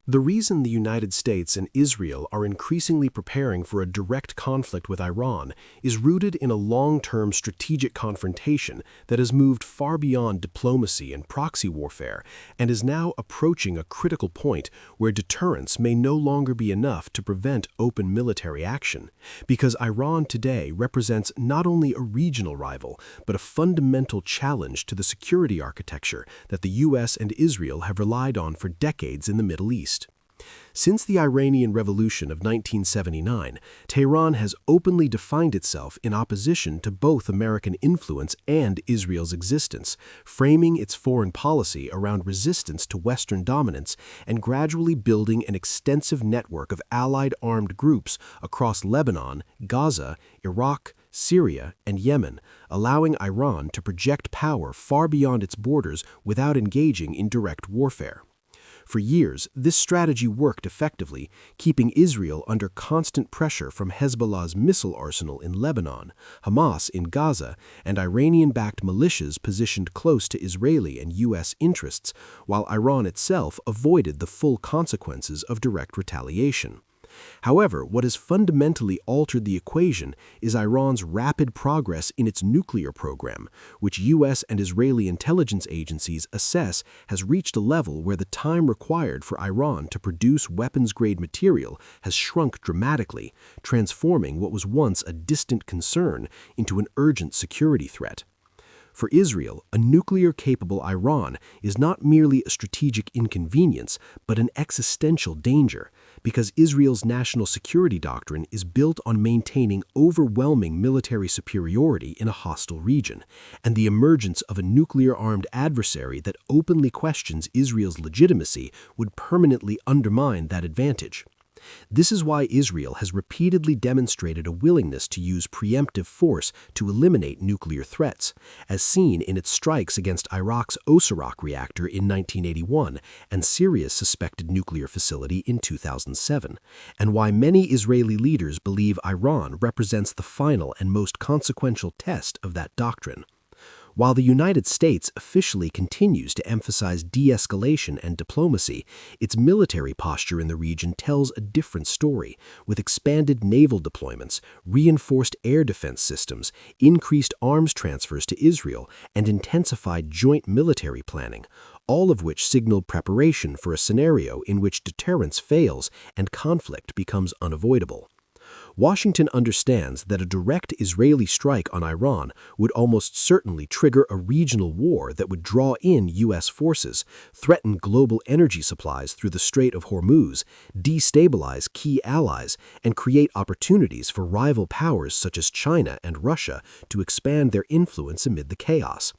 The reason the United States and Israel are increasingly preparing for a direct conflict with Iran is rooted in a long-term strategic confrontation that has moved far beyond diplomacy and proxy warfare and is now approaching a critical point where deterrence may no longer be enough to prevent open military action, because Iran today represents not only a regional rival, but a fundamental challenge to the security architecture that the U.S. and Israel have relied on for decades in the Middle East. Since the Iranian Revolution of 1979, Tehran has openly defined itself in opposition to both American influence and Israel's existence, framing its foreign policy around resistance to Western dominance and gradually building an extensive network of allied armed groups across Lebanon, Gaza, Iraq, Syria, and Yemen, allowing Iran to project power far beyond its borders without engaging in direct warfare. For years, this strategy worked effectively, keeping Israel under constant pressure from Hezbollah's missile arsenal in Lebanon, Hamas in Gaza, and Iranian-backed militias positioned close to Israeli and U.S. interests, while Iran itself avoided the full consequences of direct retaliation. However, what has fundamentally altered the equation is Iran's rapid progress in its nuclear program, which U.S. and Israeli intelligence agencies assess has reached a level where the time required for Iran to produce weapons-grade material has shrunk dramatically, transforming what was once a distant concern into an urgent security threat. For Israel, a nuclear-capable Iran is not merely a strategic inconvenience, but an existential danger, because Israel's national security doctrine is built on maintaining overwhelming military superiority in a hostile region, and the emergence of a nuclear-armed adversary that openly questions Israel's legitimacy would permanently undermine that advantage. This is why Israel has repeatedly demonstrated a willingness to use preemptive force to eliminate nuclear threats, as seen in its strikes against Iraq's Osirak reactor in 1981 and Syria's suspected nuclear facility in 2007, and why many Israeli leaders believe Iran represents the final and most consequential test of that doctrine. While the United States officially continues to emphasize de-escalation and diplomacy, its military posture in the region tells a different story, with expanded naval deployments, reinforced air defense systems, increased arms transfers to Israel, and intensified joint military planning, all of which signal preparation for a scenario in which deterrence fails and conflict becomes unavoidable. Washington understands that a direct Israeli strike on Iran would almost certainly trigger a regional war that would draw in U.S. forces, threaten global energy supplies through the Strait of Hormuz, destabilize key allies, and create opportunities for rival powers such as China and Russia to expand their influence amid the chaos.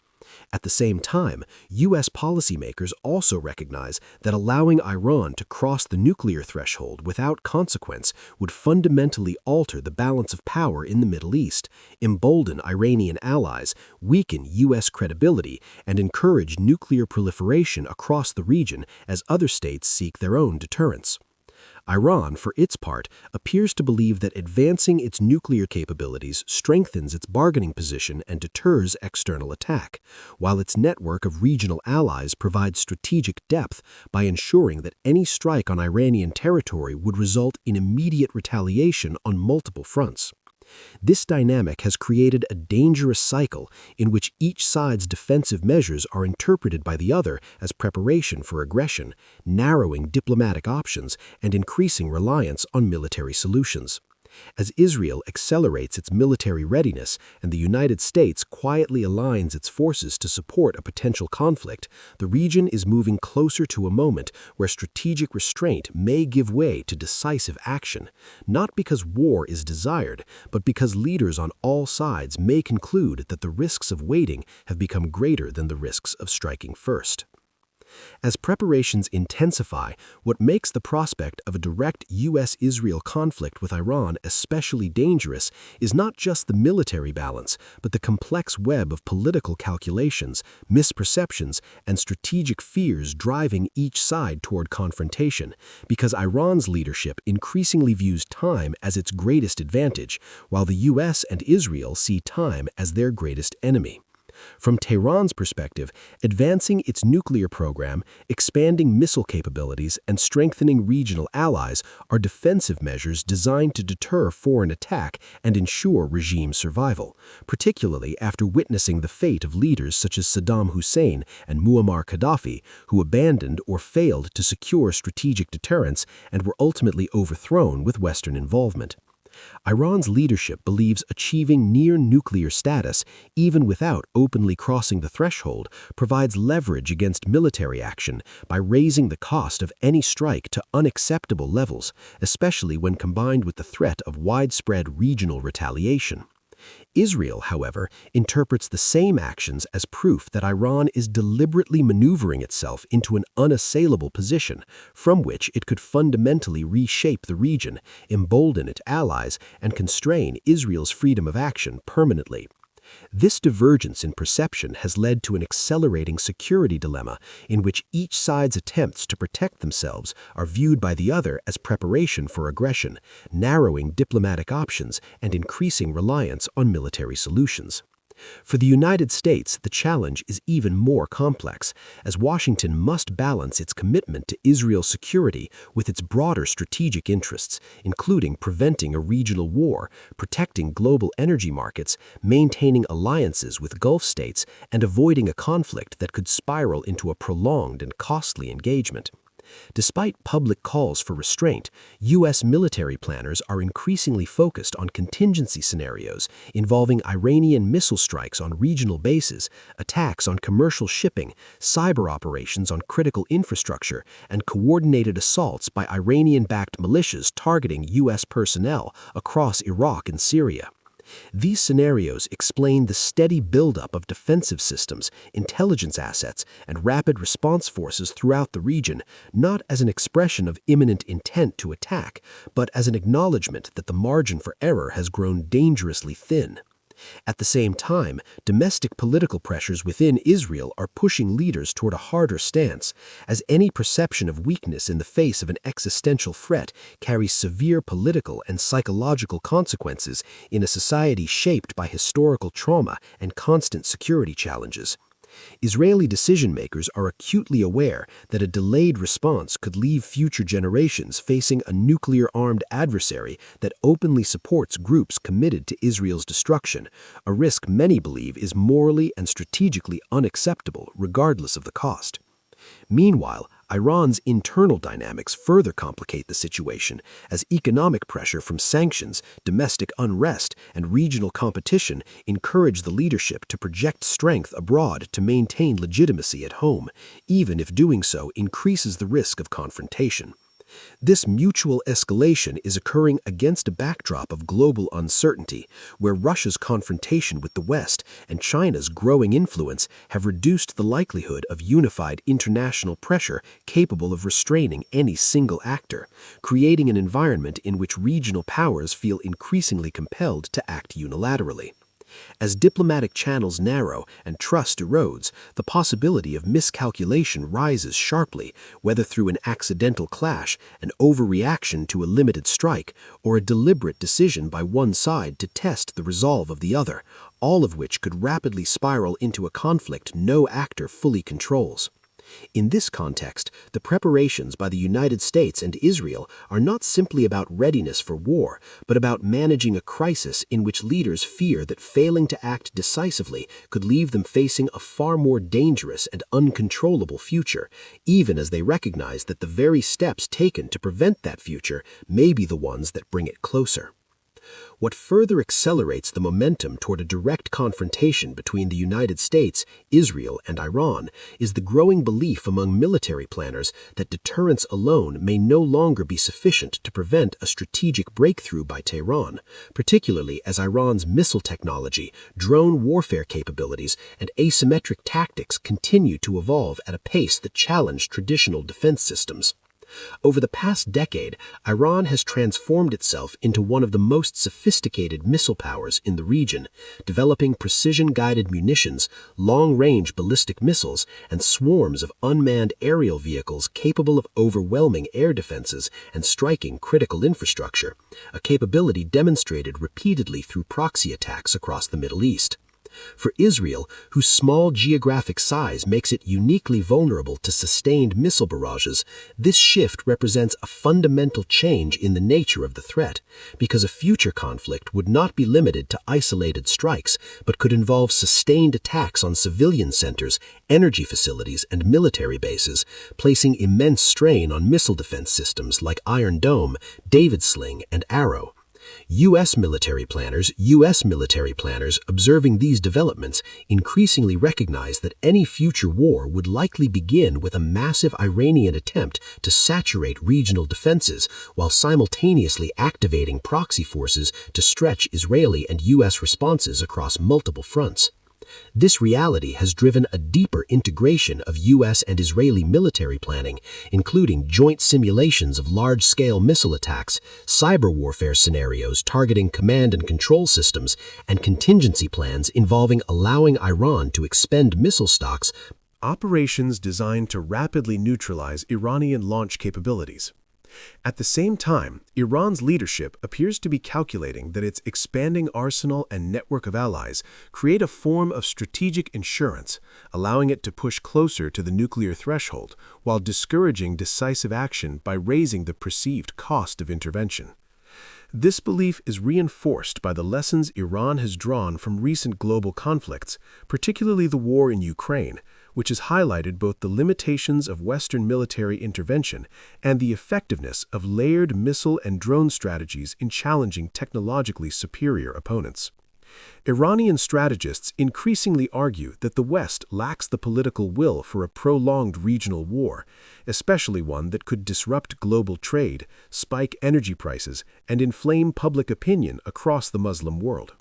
At the same time, U.S. policymakers also recognize that allowing Iran to cross the nuclear threshold without consequence would fundamentally alter the balance of power in the Middle East, embolden Iranian allies, weaken U.S. credibility, and encourage nuclear proliferation across the region as other states seek their own deterrence. Iran, for its part, appears to believe that advancing its nuclear capabilities strengthens its bargaining position and deters external attack, while its network of regional allies provides strategic depth by ensuring that any strike on Iranian territory would result in immediate retaliation on multiple fronts. This dynamic has created a dangerous cycle in which each side's defensive measures are interpreted by the other as preparation for aggression, narrowing diplomatic options and increasing reliance on military solutions. As Israel accelerates its military readiness and the United States quietly aligns its forces to support a potential conflict, the region is moving closer to a moment where strategic restraint may give way to decisive action, not because war is desired, but because leaders on all sides may conclude that the risks of waiting have become greater than the risks of striking first. As preparations intensify, what makes the prospect of a direct U.S.-Israel conflict with Iran especially dangerous is not just the military balance, but the complex web of political calculations, misperceptions, and strategic fears driving each side toward confrontation, because Iran's leadership increasingly views time as its greatest advantage, while the U.S. and Israel see time as their greatest enemy. From Tehran's perspective, advancing its nuclear program, expanding missile capabilities, and strengthening regional allies are defensive measures designed to deter foreign attack and ensure regime survival, particularly after witnessing the fate of leaders such as Saddam Hussein and Muammar Gaddafi, who abandoned or failed to secure strategic deterrence and were ultimately overthrown with Western involvement. Iran's leadership believes achieving near-nuclear status, even without openly crossing the threshold, provides leverage against military action by raising the cost of any strike to unacceptable levels, especially when combined with the threat of widespread regional retaliation. Israel, however, interprets the same actions as proof that Iran is deliberately maneuvering itself into an unassailable position from which it could fundamentally reshape the region, embolden its allies, and constrain Israel's freedom of action permanently. This divergence in perception has led to an accelerating security dilemma in which each side's attempts to protect themselves are viewed by the other as preparation for aggression, narrowing diplomatic options and increasing reliance on military solutions. For the United States, the challenge is even more complex, as Washington must balance its commitment to Israel's security with its broader strategic interests, including preventing a regional war, protecting global energy markets, maintaining alliances with Gulf states, and avoiding a conflict that could spiral into a prolonged and costly engagement. Despite public calls for restraint, U.S. military planners are increasingly focused on contingency scenarios involving Iranian missile strikes on regional bases, attacks on commercial shipping, cyber operations on critical infrastructure, and coordinated assaults by Iranian-backed militias targeting U.S. personnel across Iraq and Syria. These scenarios explain the steady buildup of defensive systems, intelligence assets, and rapid response forces throughout the region, not as an expression of imminent intent to attack, but as an acknowledgement that the margin for error has grown dangerously thin. At the same time, domestic political pressures within Israel are pushing leaders toward a harder stance, as any perception of weakness in the face of an existential threat carries severe political and psychological consequences in a society shaped by historical trauma and constant security challenges. Israeli decision-makers are acutely aware that a delayed response could leave future generations facing a nuclear-armed adversary that openly supports groups committed to Israel's destruction, a risk many believe is morally and strategically unacceptable regardless of the cost. Meanwhile, Iran's internal dynamics further complicate the situation as economic pressure from sanctions, domestic unrest, and regional competition encourage the leadership to project strength abroad to maintain legitimacy at home, even if doing so increases the risk of confrontation. This mutual escalation is occurring against a backdrop of global uncertainty, where Russia's confrontation with the West and China's growing influence have reduced the likelihood of unified international pressure capable of restraining any single actor, creating an environment in which regional powers feel increasingly compelled to act unilaterally. As diplomatic channels narrow and trust erodes, the possibility of miscalculation rises sharply, whether through an accidental clash, an overreaction to a limited strike, or a deliberate decision by one side to test the resolve of the other, all of which could rapidly spiral into a conflict no actor fully controls. In this context, the preparations by the United States and Israel are not simply about readiness for war, but about managing a crisis in which leaders fear that failing to act decisively could leave them facing a far more dangerous and uncontrollable future, even as they recognize that the very steps taken to prevent that future may be the ones that bring it closer. What further accelerates the momentum toward a direct confrontation between the United States, Israel, and Iran is the growing belief among military planners that deterrence alone may no longer be sufficient to prevent a strategic breakthrough by Tehran, particularly as Iran's missile technology, drone warfare capabilities, and asymmetric tactics continue to evolve at a pace that challenge traditional defense systems. Over the past decade, Iran has transformed itself into one of the most sophisticated missile powers in the region, developing precision-guided munitions, long-range ballistic missiles, and swarms of unmanned aerial vehicles capable of overwhelming air defenses and striking critical infrastructure, a capability demonstrated repeatedly through proxy attacks across the Middle East. For Israel, whose small geographic size makes it uniquely vulnerable to sustained missile barrages, this shift represents a fundamental change in the nature of the threat, because a future conflict would not be limited to isolated strikes, but could involve sustained attacks on civilian centers, energy facilities, and military bases, placing immense strain on missile defense systems like Iron Dome, David Sling, and Arrow. U.S. military planners observing these developments increasingly recognize that any future war would likely begin with a massive Iranian attempt to saturate regional defenses while simultaneously activating proxy forces to stretch Israeli and U.S. responses across multiple fronts. This reality has driven a deeper integration of U.S. and Israeli military planning, including joint simulations of large-scale missile attacks, cyber warfare scenarios targeting command and control systems, and contingency plans involving allowing Iran to expend missile stocks. Operations designed to rapidly neutralize Iranian launch capabilities. At the same time, Iran's leadership appears to be calculating that its expanding arsenal and network of allies create a form of strategic insurance, allowing it to push closer to the nuclear threshold while discouraging decisive action by raising the perceived cost of intervention. This belief is reinforced by the lessons Iran has drawn from recent global conflicts, particularly the war in Ukraine, which has highlighted both the limitations of Western military intervention and the effectiveness of layered missile and drone strategies in challenging technologically superior opponents. Iranian strategists increasingly argue that the West lacks the political will for a prolonged regional war, especially one that could disrupt global trade, spike energy prices, and inflame public opinion across the Muslim world.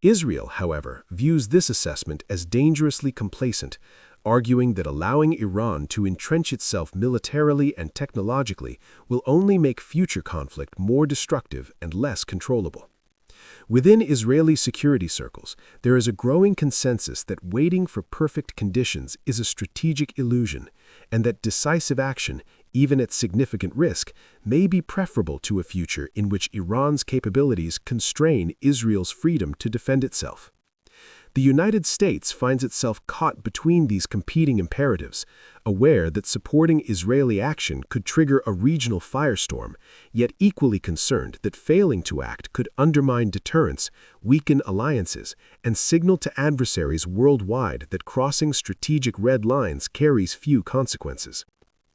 Israel, however, views this assessment as dangerously complacent, arguing that allowing Iran to entrench itself militarily and technologically will only make future conflict more destructive and less controllable. Within Israeli security circles, there is a growing consensus that waiting for perfect conditions is a strategic illusion, and that decisive action, even at significant risk, may be preferable to a future in which Iran's capabilities constrain Israel's freedom to defend itself. The United States finds itself caught between these competing imperatives, aware that supporting Israeli action could trigger a regional firestorm, yet equally concerned that failing to act could undermine deterrence, weaken alliances, and signal to adversaries worldwide that crossing strategic red lines carries few consequences.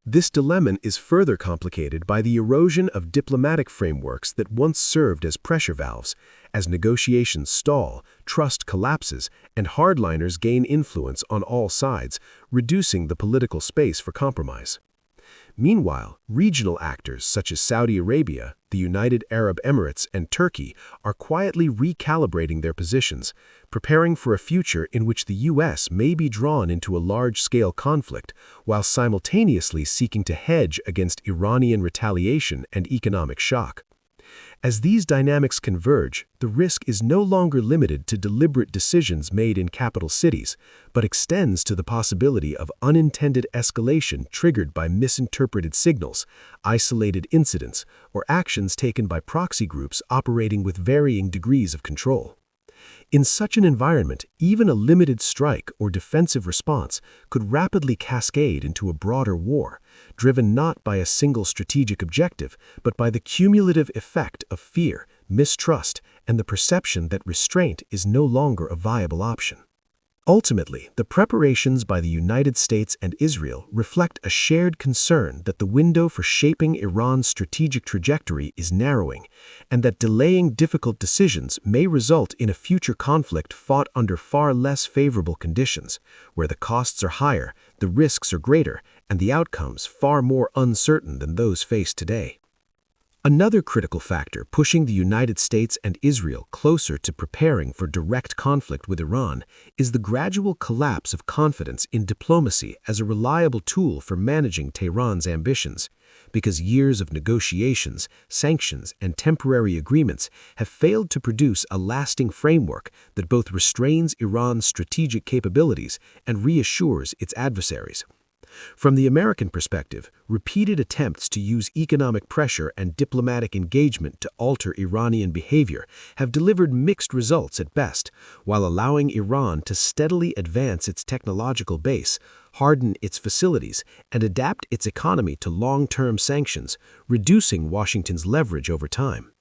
This dilemma is further complicated by the erosion of diplomatic frameworks that once served as pressure valves. As negotiations stall, trust collapses, and hardliners gain influence on all sides, reducing the political space for compromise. Meanwhile, regional actors such as Saudi Arabia, the United Arab Emirates, and Turkey are quietly recalibrating their positions, preparing for a future in which the U.S. may be drawn into a large-scale conflict, while simultaneously seeking to hedge against Iranian retaliation and economic shock. As these dynamics converge, the risk is no longer limited to deliberate decisions made in capital cities, but extends to the possibility of unintended escalation triggered by misinterpreted signals, isolated incidents, or actions taken by proxy groups operating with varying degrees of control. In such an environment, even a limited strike or defensive response could rapidly cascade into a broader war, driven not by a single strategic objective, but by the cumulative effect of fear, mistrust, and the perception that restraint is no longer a viable option. Ultimately, the preparations by the United States and Israel reflect a shared concern that the window for shaping Iran's strategic trajectory is narrowing, and that delaying difficult decisions may result in a future conflict fought under far less favorable conditions, where the costs are higher, the risks are greater, and the outcomes far more uncertain than those faced today. Another critical factor pushing the United States and Israel closer to preparing for direct conflict with Iran is the gradual collapse of confidence in diplomacy as a reliable tool for managing Tehran's ambitions, because years of negotiations, sanctions, and temporary agreements have failed to produce a lasting framework that both restrains Iran's strategic capabilities and reassures its adversaries. From the American perspective, repeated attempts to use economic pressure and diplomatic engagement to alter Iranian behavior have delivered mixed results at best, while allowing Iran to steadily advance its technological base, harden its facilities, and adapt its economy to long-term sanctions, reducing Washington's leverage over time.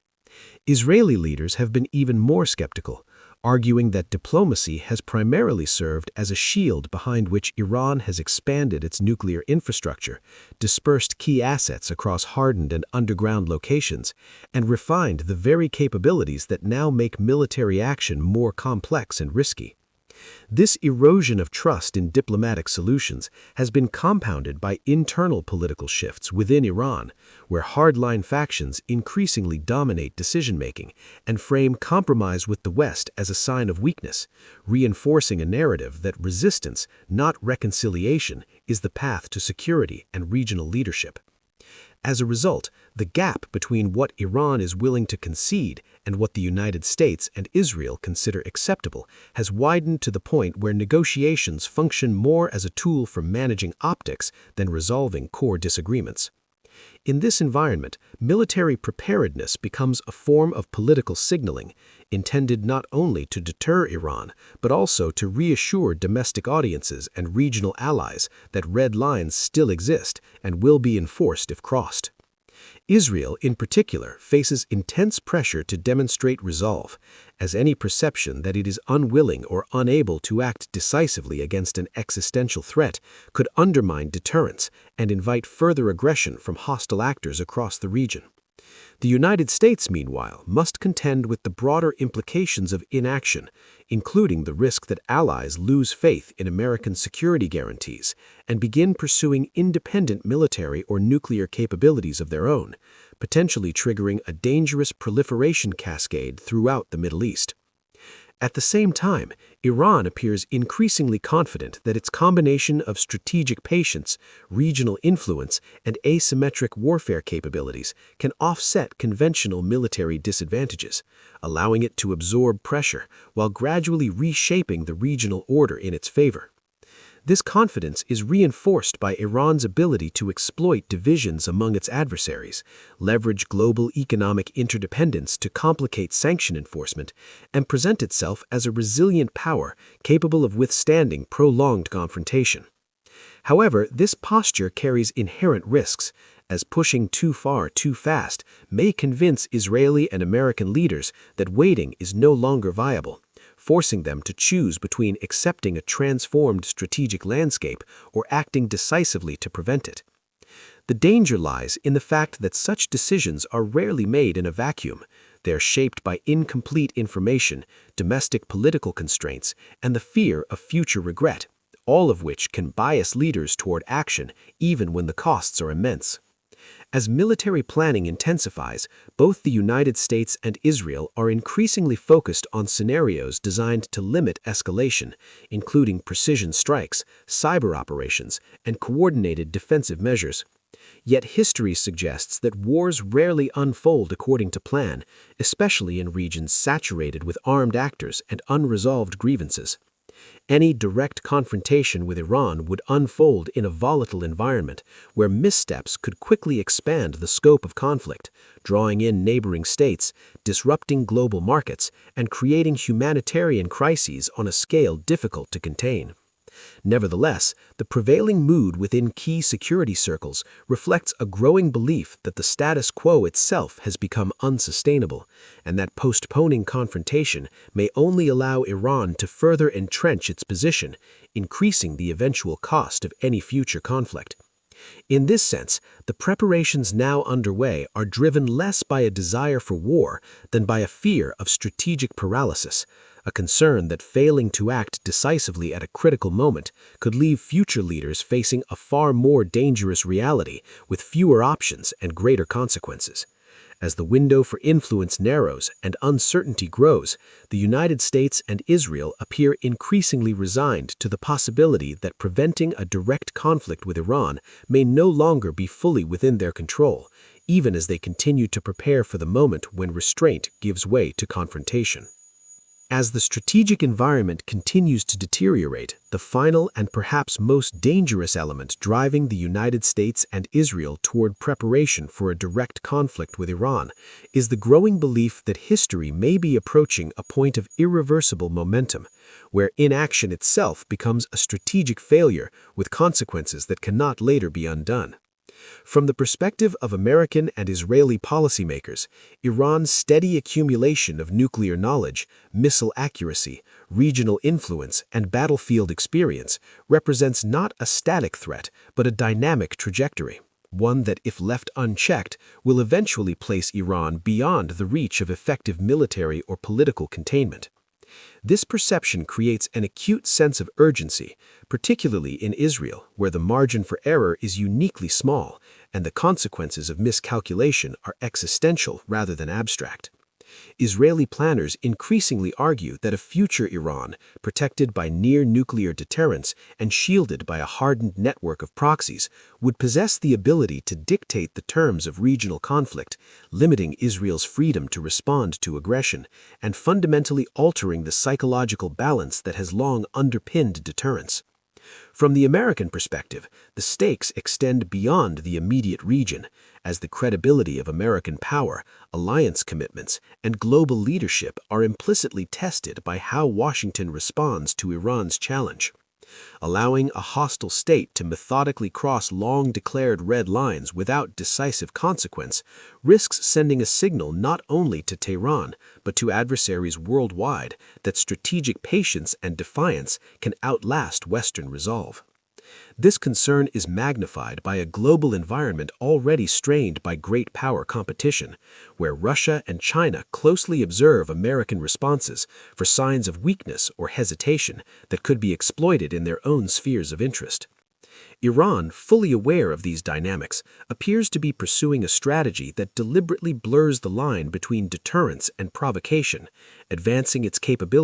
Israeli leaders have been even more skeptical, arguing that diplomacy has primarily served as a shield behind which Iran has expanded its nuclear infrastructure, dispersed key assets across hardened and underground locations, and refined the very capabilities that now make military action more complex and risky. This erosion of trust in diplomatic solutions has been compounded by internal political shifts within Iran, where hardline factions increasingly dominate decision-making and frame compromise with the West as a sign of weakness, reinforcing a narrative that resistance, not reconciliation, is the path to security and regional leadership. As a result, the gap between what Iran is willing to concede and what the United States and Israel consider acceptable has widened to the point where negotiations function more as a tool for managing optics than resolving core disagreements. In this environment, military preparedness becomes a form of political signaling, intended not only to deter Iran, but also to reassure domestic audiences and regional allies that red lines still exist and will be enforced if crossed. Israel, in particular, faces intense pressure to demonstrate resolve, as any perception that it is unwilling or unable to act decisively against an existential threat could undermine deterrence and invite further aggression from hostile actors across the region. The United States, meanwhile, must contend with the broader implications of inaction, including the risk that allies lose faith in American security guarantees and begin pursuing independent military or nuclear capabilities of their own, potentially triggering a dangerous proliferation cascade throughout the Middle East. At the same time, Iran appears increasingly confident that its combination of strategic patience, regional influence, and asymmetric warfare capabilities can offset conventional military disadvantages, allowing it to absorb pressure while gradually reshaping the regional order in its favor. This confidence is reinforced by Iran's ability to exploit divisions among its adversaries, leverage global economic interdependence to complicate sanction enforcement, and present itself as a resilient power capable of withstanding prolonged confrontation. However, this posture carries inherent risks, as pushing too far too fast may convince Israeli and American leaders that waiting is no longer viable, forcing them to choose between accepting a transformed strategic landscape or acting decisively to prevent it. The danger lies in the fact that such decisions are rarely made in a vacuum. They are shaped by incomplete information, domestic political constraints, and the fear of future regret, all of which can bias leaders toward action even when the costs are immense. As military planning intensifies, both the United States and Israel are increasingly focused on scenarios designed to limit escalation, including precision strikes, cyber operations, and coordinated defensive measures. Yet history suggests that wars rarely unfold according to plan, especially in regions saturated with armed actors and unresolved grievances. Any direct confrontation with Iran would unfold in a volatile environment where missteps could quickly expand the scope of conflict, drawing in neighboring states, disrupting global markets, and creating humanitarian crises on a scale difficult to contain. Nevertheless, the prevailing mood within key security circles reflects a growing belief that the status quo itself has become unsustainable, and that postponing confrontation may only allow Iran to further entrench its position, increasing the eventual cost of any future conflict. In this sense, the preparations now underway are driven less by a desire for war than by a fear of strategic paralysis, a concern that failing to act decisively at a critical moment could leave future leaders facing a far more dangerous reality with fewer options and greater consequences. As the window for influence narrows and uncertainty grows, the United States and Israel appear increasingly resigned to the possibility that preventing a direct conflict with Iran may no longer be fully within their control, even as they continue to prepare for the moment when restraint gives way to confrontation. As the strategic environment continues to deteriorate, the final and perhaps most dangerous element driving the United States and Israel toward preparation for a direct conflict with Iran is the growing belief that history may be approaching a point of irreversible momentum, where inaction itself becomes a strategic failure with consequences that cannot later be undone. From the perspective of American and Israeli policymakers, Iran's steady accumulation of nuclear knowledge, missile accuracy, regional influence, and battlefield experience represents not a static threat, but a dynamic trajectory, one that, if left unchecked, will eventually place Iran beyond the reach of effective military or political containment. This perception creates an acute sense of urgency, particularly in Israel, where the margin for error is uniquely small and the consequences of miscalculation are existential rather than abstract. Israeli planners increasingly argue that a future Iran, protected by near-nuclear deterrence and shielded by a hardened network of proxies, would possess the ability to dictate the terms of regional conflict, limiting Israel's freedom to respond to aggression and fundamentally altering the psychological balance that has long underpinned deterrence. From the American perspective, the stakes extend beyond the immediate region, as the credibility of American power, alliance commitments, and global leadership are implicitly tested by how Washington responds to Iran's challenge. Allowing a hostile state to methodically cross long-declared red lines without decisive consequence risks sending a signal not only to Tehran, but to adversaries worldwide that strategic patience and defiance can outlast Western resolve. This concern is magnified by a global environment already strained by great power competition, where Russia and China closely observe American responses for signs of weakness or hesitation that could be exploited in their own spheres of interest. Iran, fully aware of these dynamics, appears to be pursuing a strategy that deliberately blurs the line between deterrence and provocation, advancing its capability